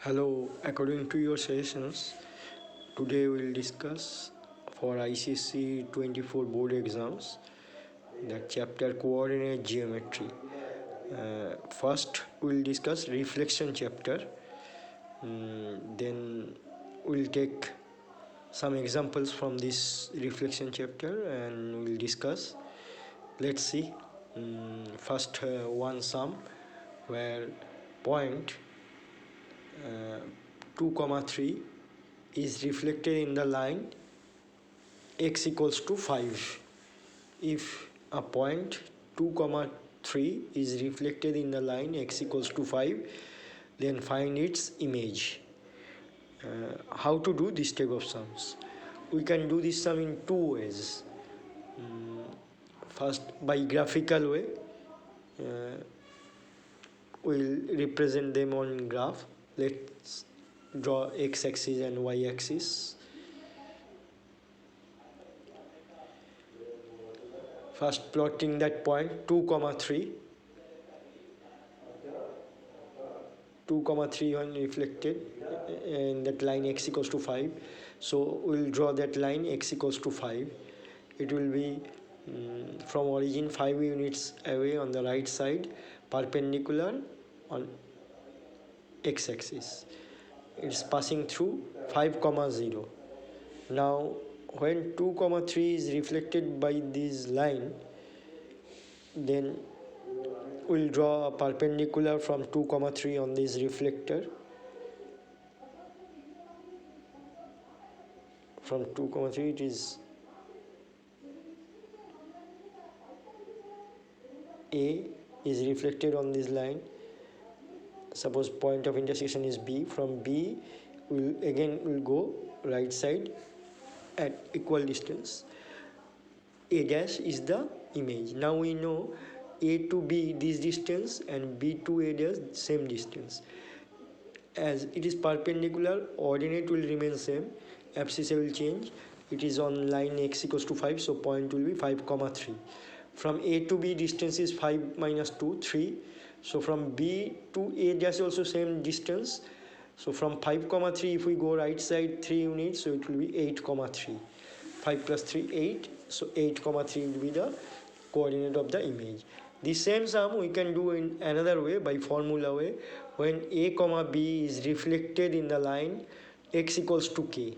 Hello, according to your suggestions, today we'll discuss for ICSE 24 board exams that chapter coordinate geometry. First, we'll discuss reflection chapter. Then we'll take some examples from this reflection chapter and we'll discuss. Let's see. First, one sum where point 2 comma 3 is reflected in the line x equals to 5. If a point 2 comma 3 is reflected in the line x equals to 5, then find its image. How to do this type of sums? We can do this sum in two ways. First, by graphical way. We'll represent them on graph. Let's draw x-axis and y-axis. First, plotting that point 2 comma 3. 2 comma 3 when reflected in that line x equals to 5. So we'll draw that line x equals to 5. It will be from origin 5 units away on the right side, perpendicular on x-axis. It's passing through 5 comma 0. Now when 2 comma 3 is reflected by this line, then we'll draw a perpendicular from 2 comma 3 on this reflector. From 2 comma 3 it is A is reflected on this line. Suppose point of intersection is B. From B we'll go right side at equal distance. A dash is the image. Now we know A to B this distance and B to A dash same distance. As it is perpendicular, ordinate will remain same, abscissa will change. It is on line x equals to 5, so point will be 5 comma 3. From A to B distance is 5 minus 2, 3. So from B to A dash also same distance. So from 5 comma 3 if we go right side 3 units, so it will be 8 comma 3. 5 plus 3, 8. So 8 comma 3 will be the coordinate of the image. The same sum we can do in another way, by formula way, when A comma B is reflected in the line x equals to k.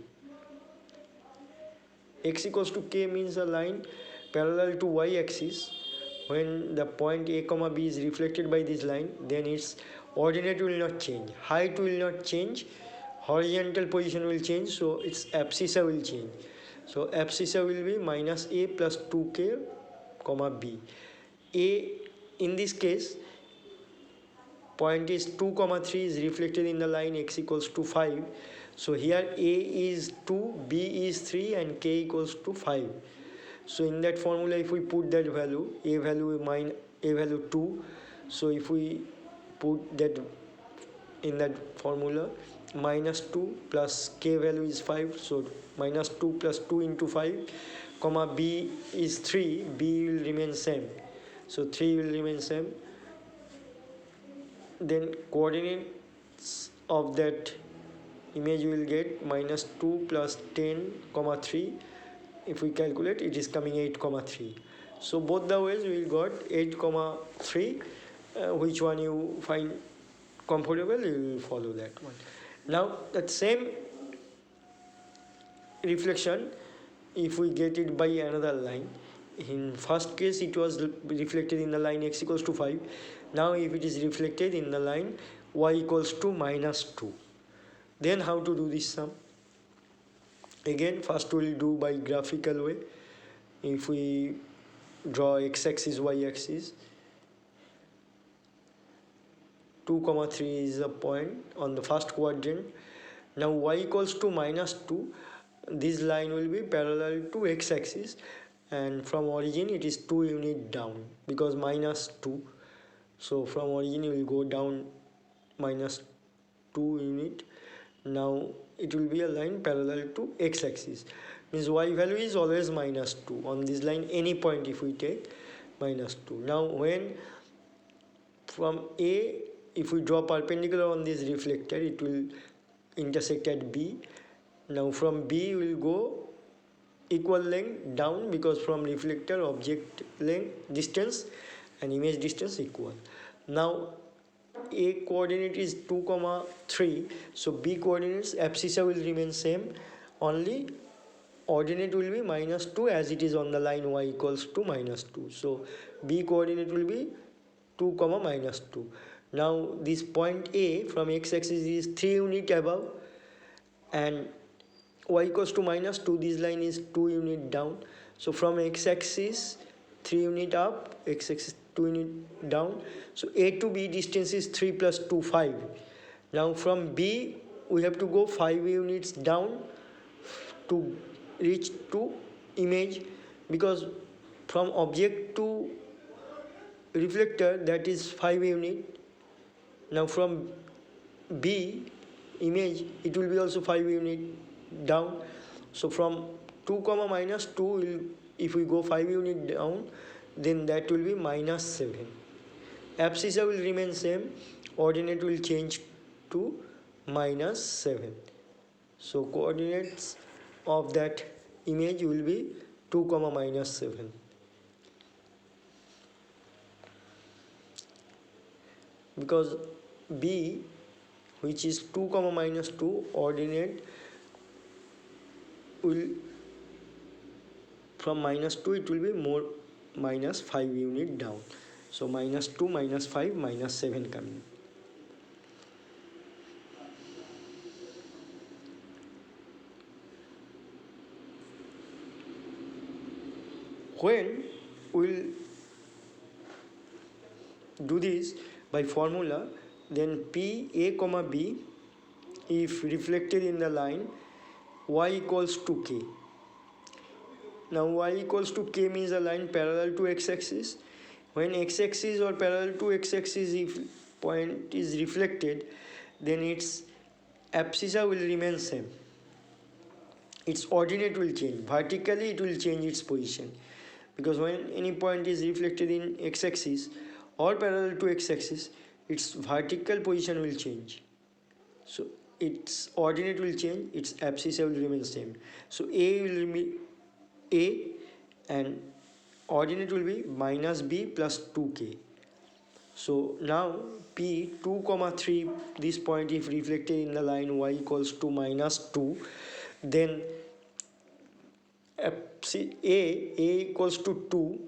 X equals to k means a line parallel to y-axis. When the point A comma B is reflected by this line, then its ordinate will not change, height will not change, horizontal position will change, so its abscissa will change. So abscissa will be minus A plus 2k comma B. A in this case point is 2 comma 3 is reflected in the line x equals to 5. So here A is 2, B is 3 and k equals to 5. So in that formula if we put that value, A value 2, so if we put that in that formula, minus 2 plus k value is 5, so minus 2 plus 2 into 5 comma B is 3, B will remain same, so 3 will remain same. Then coordinates of that image will get minus 2 plus 10 comma 3. If we calculate, it is coming 8 comma 3. So both the ways we got 8 comma 3. Which one you find comfortable, you will follow that one. Now that same reflection, if we get it by another line, in first case it was reflected in the line x equals to 5. Now if it is reflected in the line y equals to minus 2, then how to do this sum? Again, first we will do by graphical way. If we draw x-axis, y-axis, 2 comma 3 is a point on the first quadrant. Now y equals to minus 2, this line will be parallel to x-axis, and from origin it is 2 unit down because minus 2. So from origin we will go down minus 2 unit. Now it will be a line parallel to x-axis, means y value is always minus 2 on this line, any point if we take minus 2. Now when from A if we draw perpendicular on this reflector, it will intersect at B. Now from B we will go equal length down, because from reflector object length distance and image distance equal. Now A coordinate is 2 comma 3, so B coordinates abscissa will remain same, only ordinate will be -2 as it is on the line y equals to -2. So B coordinate will be 2 comma -2. Now this point A from x-axis is 3 unit above, and y equals to -2, this line is 2 unit down. So from x-axis 3 unit up, x-axis 2 unit down. So A to B distance is 3 plus 2, 5. Now from B we have to go 5 units down to reach to image, because from object to reflector that is 5 unit. Now from B image it will be also 5 unit down. So from 2 comma -2, if we go 5 unit down, then that will be -7. Abscissa will remain same, ordinate will change to -7. So coordinates of that image will be 2 comma -7. Because B, which is 2 comma -2, ordinate will from -2 it will be more -5 unit down. So -2, -5, -7 coming. When we'll do this by formula, then P A comma B, if reflected in the line y equals to k. Now y equals to k means a line parallel to x-axis. When x-axis or parallel to x-axis if point is reflected, then its abscissa will remain same. Its ordinate will change. Vertically it will change its position, because when any point is reflected in x-axis or parallel to x-axis, its vertical position will change. So its ordinate will change, its abscissa will remain same. So A will remain A, and ordinate will be -b plus 2k. So now P 2 comma 3, this point if reflected in the line y equals to -2, then A equals to 2,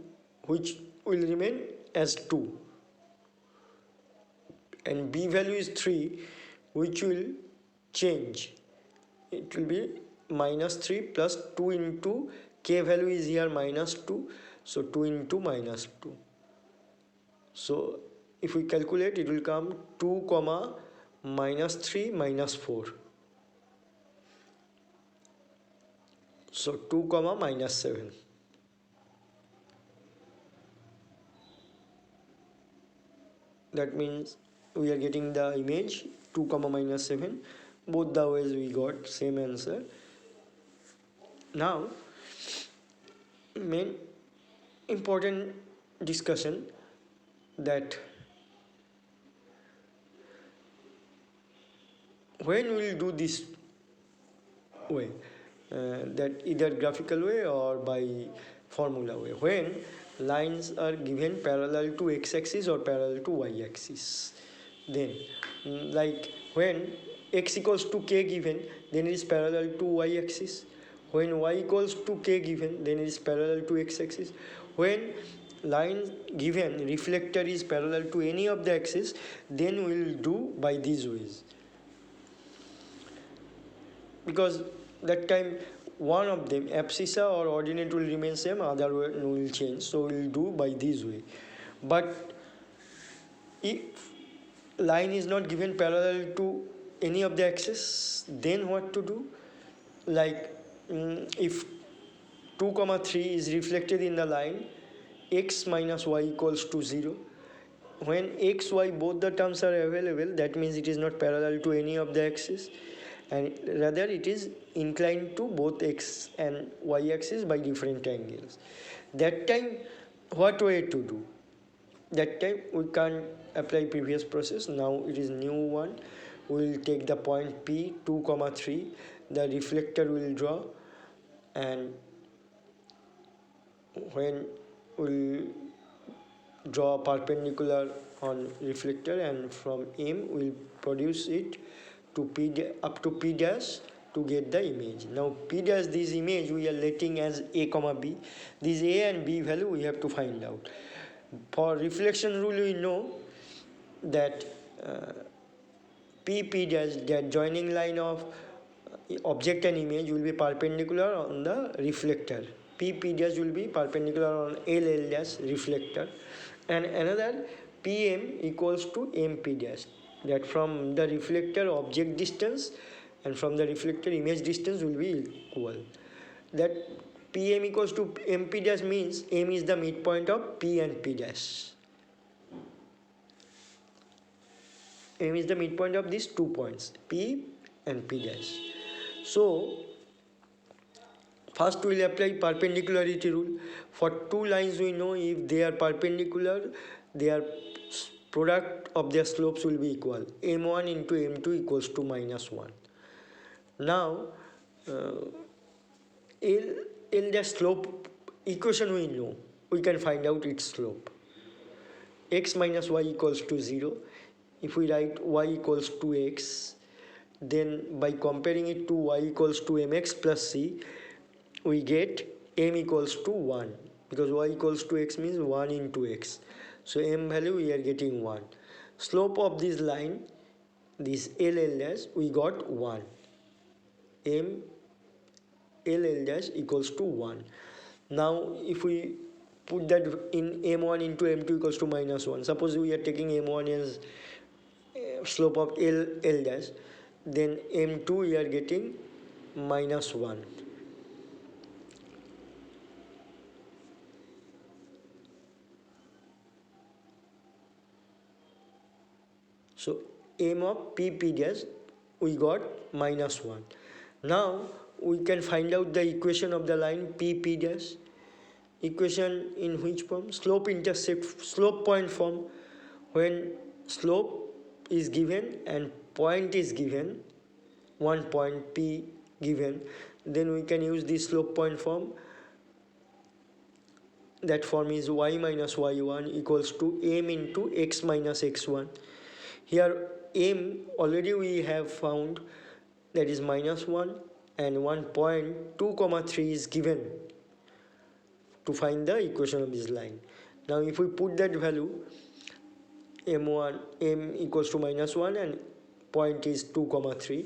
which will remain as 2, and B value is 3, which will change. It will be -3 plus 2 into k value is here -2, so 2 into -2. So if we calculate, it will come 2 comma -3 -4. So 2 comma -7. That means we are getting the image 2 comma -7. Both the ways we got same answer. Now main important discussion, that when we will do this way, that either graphical way or by formula way, when lines are given parallel to x-axis or parallel to y-axis, then like when x equals to k given, then it is parallel to y-axis. When y equals to k given, then it is parallel to x-axis. When line given reflector is parallel to any of the axis, then we will do by these ways, because that time one of them, abscissa or ordinate, will remain same, other one will change. So we will do by this way. But if line is not given parallel to any of the axis, then what to do? Like if 2 comma 3 is reflected in the line x minus y equals to 0, when x, y both the terms are available, that means it is not parallel to any of the axis, and rather it is inclined to both x and y axis by different angles. That time what way to do? that time we can't apply previous process. Now it is new one. We will take the point P 2 comma 3, the reflector will draw, and when we'll draw perpendicular on reflector, and from M we'll produce it to P up to P dash to get the image. Now P dash, this image we are letting as A comma B. This A and B value we have to find out. For reflection rule we know that P dash, that joining line of object and image, will be perpendicular on the reflector. P dash will be perpendicular on L dash reflector, and another PM equals to MP dash, that from the reflector object distance and from the reflector image distance will be equal. That PM equals to MP dash means M is the midpoint of P and P dash. M is the midpoint of these 2 points, P and P dash. So first we will apply perpendicularity rule. For two lines we know if they are perpendicular, their product of their slopes will be equal. M1 into M2 equals to -1. Now L dash slope equation we know, we can find out its slope. X minus y equals to 0. If we write y equals to x, then by comparing it to y equals to mx plus c, we get m equals to 1, because y equals to x means 1 into x. So m value we are getting 1. Slope of this line, this L dash, we got 1. M L dash equals to 1. Now if we put that in m1 into m2 equals to -1, suppose we are taking m1 as slope of L dash, then m2 we are getting -1. So m of P dash we got -1. Now we can find out the equation of the line P dash. Equation in which form? Slope point form. When slope is given and point is given, one point P given, then we can use this slope point form. That form is y minus y1 equals to m into x minus x1. Here m already we have found, that is -1, and 1 point 2 comma 3 is given to find the equation of this line. Now if we put that value, m equals to -1 and point is 2 comma 3,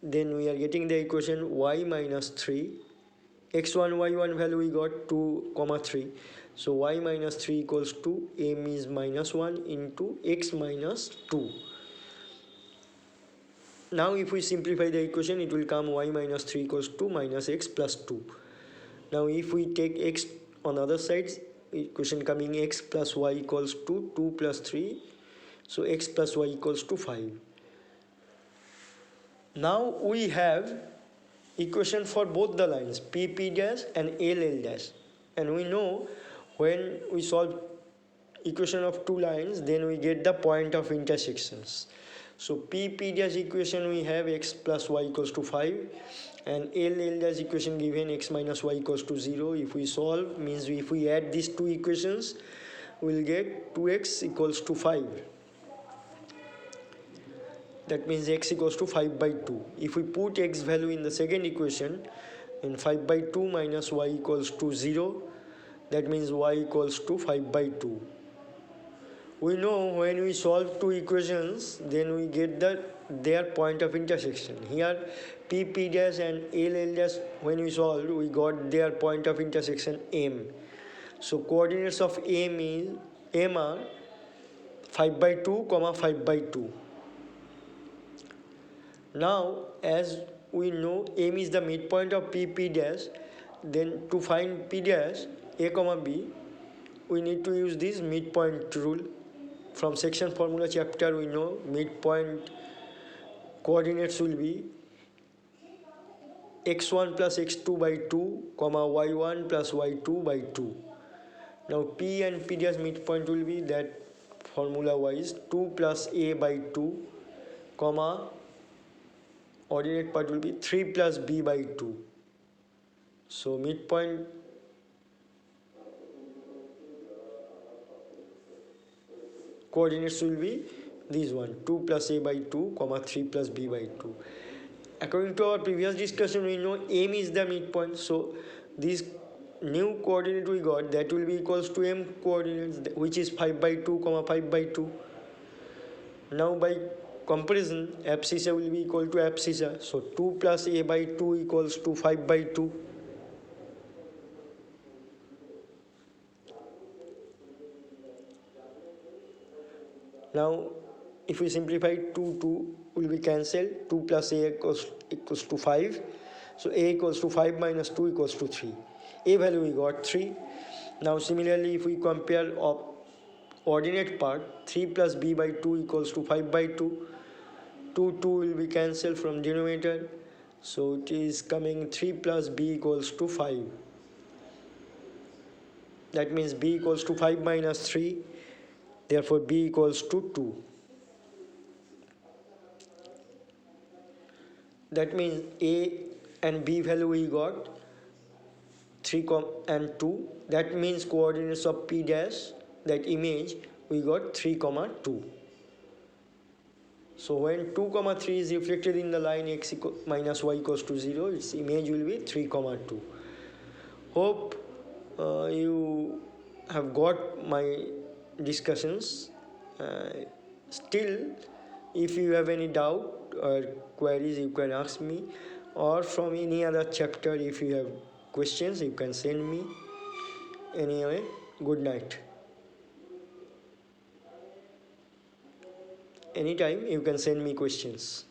then we are getting the equation y minus 3. x1 y1 value we got 2 comma 3, so y minus 3 equals to m is -1 into x minus 2. Now if we simplify the equation, it will come y minus 3 equals to minus x plus 2. Now if we take x on other sides, equation coming x plus y equals to 2 plus 3, so x plus y equals to 5. Now we have equation for both the lines P dash and L dash, and we know when we solve equation of two lines, then we get the point of intersections. So P dash equation we have x plus y equals to 5, and L dash equation given x minus y equals to 0. If we solve, means if we add these two equations, we will get 2x equals to 5. That means x equals to 5 by 2. If we put x value in the second equation, in 5 by 2 minus y equals to 0, that means y equals to 5 by 2. We know when we solve two equations, then we get their point of intersection. Here P dash and L dash, when we solved, we got their point of intersection M. So coordinates of M are 5 by 2 comma 5 by 2. Now as we know M is the midpoint of P dash, then to find P dash A comma B, we need to use this midpoint rule. From section formula chapter we know midpoint coordinates will be x1 plus x2 by 2 comma y1 plus y2 by 2. Now P and P dash midpoint will be that formula wise 2 plus A by 2 comma ordinate part will be 3 plus B by 2. So midpoint coordinates will be this one 2 plus A by 2 comma 3 plus B by 2. According to our previous discussion, we know M is the midpoint, so this new coordinate we got, that will be equals to M coordinates, which is 5 by 2 comma 5 by 2. Now by comparison, abscissa will be equal to abscissa, so 2 plus A by 2 equals to 5 by 2. Now if we simplify 2 will be cancelled, 2 plus A equals to 5, so A equals to 5 minus 2 equals to 3. A value we got 3. Now similarly if we compare ordinate part, 3 plus B by 2 equals to 5 by 2. 2 will be cancelled from denominator, so it is coming 3 plus B equals to 5. That means B equals to 5 minus 3, therefore B equals to 2. That means A and B value we got 3 and 2. That means coordinates of P dash, that image, we got 3 comma 2. So when 2 comma 3 is reflected in the line x minus y equals to 0, its image will be 3 comma 2. Hope you have got my discussions. Still, if you have any doubt or queries, you can ask me, or from any other chapter if you have questions you can send me. Anyway, good night. Anytime you can send me questions.